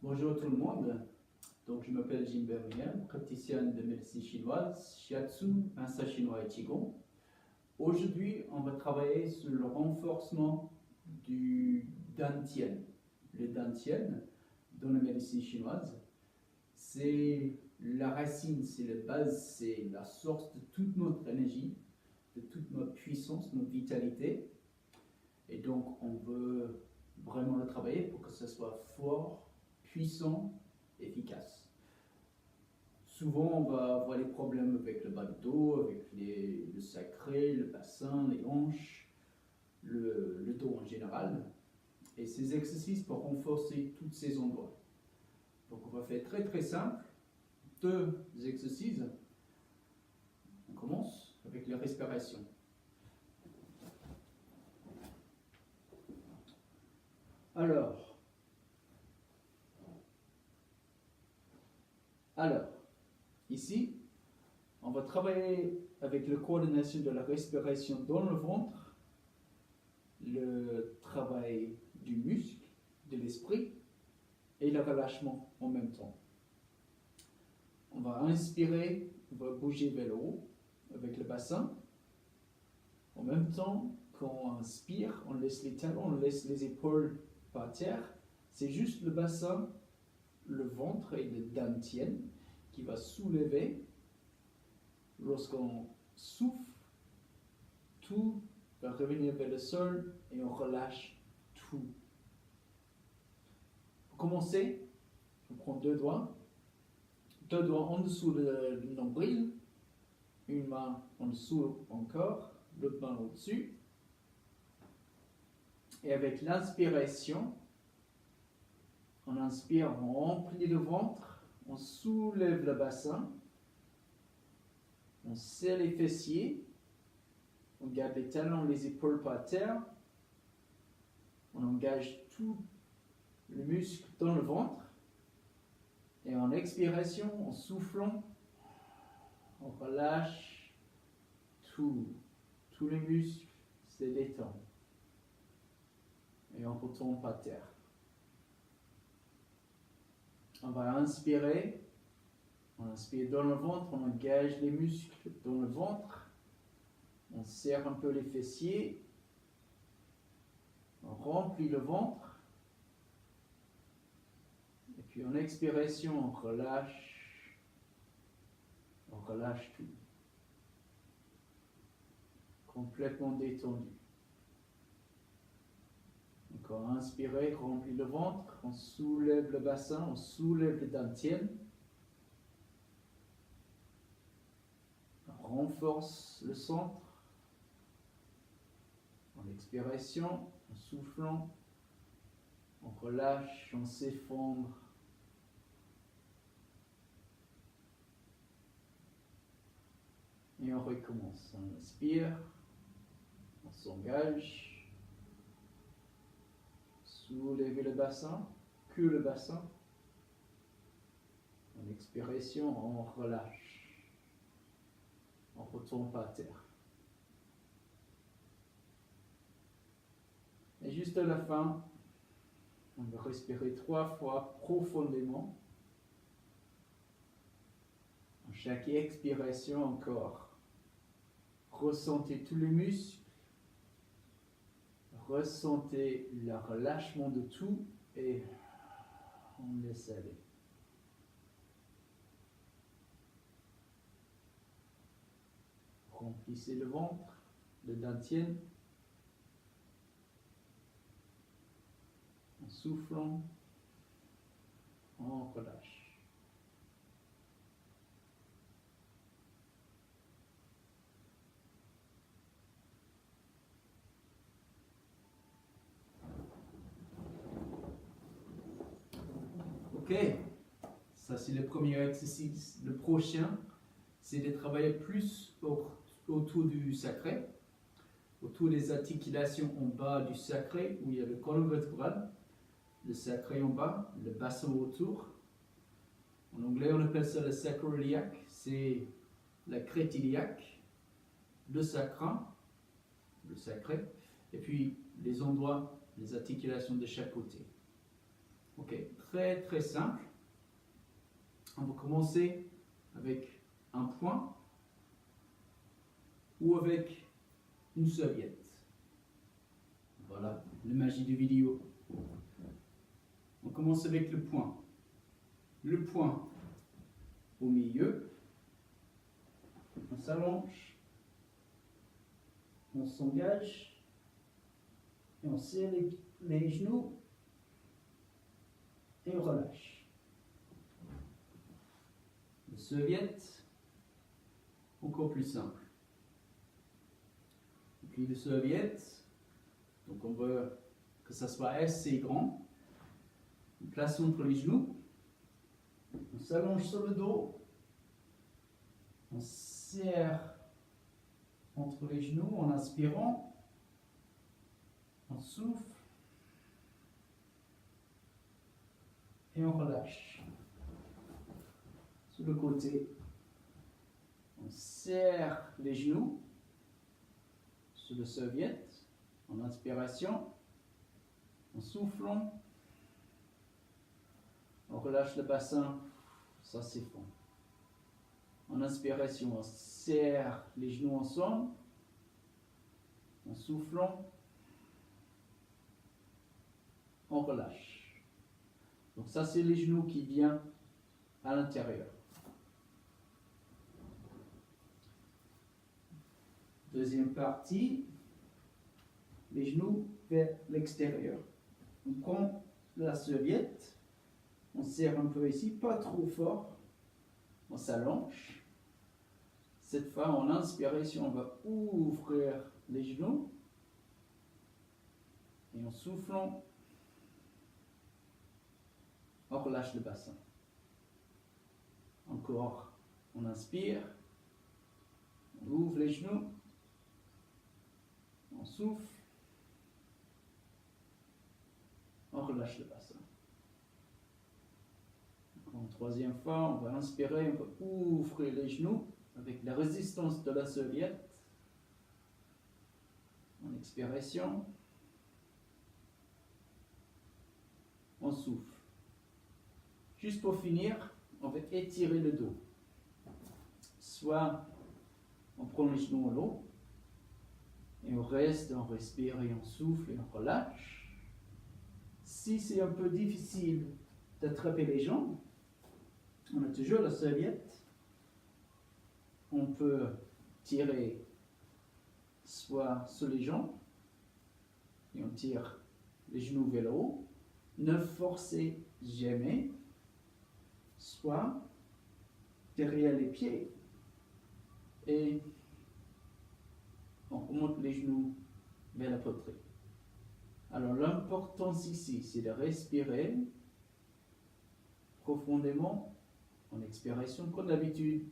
Bonjour tout le monde. Donc, je m'appelle Jim Bernier, praticien de médecine chinoise, Shiatsu, Massage chinois et Qigong. Aujourd'hui, on va travailler sur le renforcement du Dantian. Le Dantian, dans la médecine chinoise, c'est la racine, c'est la base, c'est la source de toute notre énergie, de toute notre puissance, notre vitalité. Et donc, on veut vraiment le travailler pour que ce soit fort, puissant, efficace. Souvent, on va avoir des problèmes avec le bas de dos, avec le sacré, le bassin, les hanches, le dos en général. Et ces exercices pour renforcer tous ces endroits. Donc, on va faire très très simple. 2 exercices. On commence avec la respiration. Alors, ici, on va travailler avec la coordination de la respiration dans le ventre, le travail du muscle, de l'esprit et le relâchement en même temps. On va inspirer, on va bouger vers le haut avec le bassin. En même temps, quand on inspire, on laisse les talons, on laisse les épaules par terre. C'est juste le bassin, le ventre et le dantian qui va soulever. Lorsqu'on souffle, tout va revenir vers le sol et on relâche tout. Pour commencer, on prend 2 doigts en dessous du nombril, une main en dessous encore, l'autre main au-dessus. Et avec l'inspiration, on inspire, on remplit le ventre, on soulève le bassin, on serre les fessiers, on garde les talons, les épaules par terre, on engage tout le muscle dans le ventre, et en expiration, en soufflant, on relâche tout les muscles se détendent, et on retourne par terre. On va inspirer, on inspire dans le ventre, on engage les muscles dans le ventre, on serre un peu les fessiers, on remplit le ventre, et puis en expiration, on relâche tout, complètement détendu. Encore inspirer, remplit le ventre, on soulève le bassin, on soulève le dantian, on renforce le centre. En expiration, en soufflant, on relâche, on s'effondre. Et on recommence. On inspire, on s'engage, soulève le bassin, que le bassin. En expiration, on relâche, on retourne par terre. Et juste à la fin, on va respirer 3 fois profondément. À chaque expiration encore, ressentez tous les muscles, ressentez le relâchement de tout et on laisse aller. Remplissez le ventre, le dantian, en soufflant, on relâche. Ok, ça c'est le premier exercice. Le prochain, c'est de travailler plus autour du sacré, autour des articulations en bas du sacré, où il y a le colonne vertébrale, le sacré en bas, le bassin autour. En anglais, on appelle ça le sacroiliac, c'est la crête iliaque, le sacrum, le sacré, et puis les endroits, les articulations de chaque côté. Ok, très très simple. On va commencer avec un point ou avec une serviette. Voilà, la magie de vidéo. On commence avec le point. Le point au milieu. On s'allonge. On s'engage. Et on serre les genoux. Et on relâche. Le serviette, encore plus simple. Et puis le serviette, donc on veut que ça soit assez grand. On place entre les genoux. On s'allonge sur le dos. On serre entre les genoux en inspirant. On souffle. Et on relâche. Sur le côté, on serre les genoux sur le serviette en inspiration. En soufflant, on relâche le bassin, ça s'effondre. En inspiration, on serre les genoux ensemble. En soufflant, on relâche. Donc ça, c'est les genoux qui viennent à l'intérieur. Deuxième partie, les genoux vers l'extérieur. On prend la serviette, on serre un peu ici, pas trop fort, on s'allonge. Cette fois, en inspiration, on va ouvrir les genoux et en soufflant, on relâche le bassin. Encore, on inspire, on ouvre les genoux, on souffle, on relâche le bassin. En troisième fois, on va inspirer, on va ouvrir les genoux avec la résistance de la serviette. En expiration, on souffle. Juste pour finir, on va étirer le dos. Soit on prend les genoux en haut, et on reste, on respire et on souffle et on relâche. Si c'est un peu difficile d'attraper les jambes, on a toujours la serviette. On peut tirer soit sur les jambes, et on tire les genoux vers le haut. Ne forcez jamais, soit derrière les pieds, et on remonte les genoux vers la poitrine. Alors l'importance ici, c'est de respirer profondément en expiration, comme d'habitude.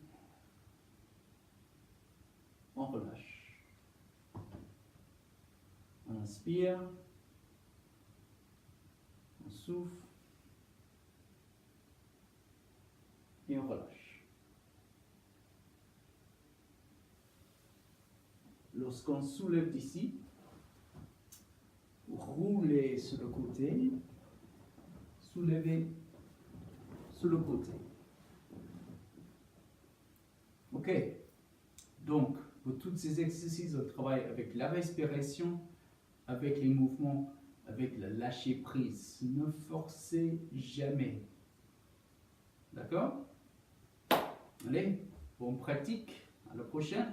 On relâche. On inspire. On souffle. Et on relâche. Lorsqu'on soulève d'ici, roulez sur le côté, soulevez sur le côté. Ok, donc pour tous ces exercices, on travaille avec la respiration, avec les mouvements, avec le lâcher prise. Ne forcez jamais. D'accord? Allez, bonne pratique, à la prochaine.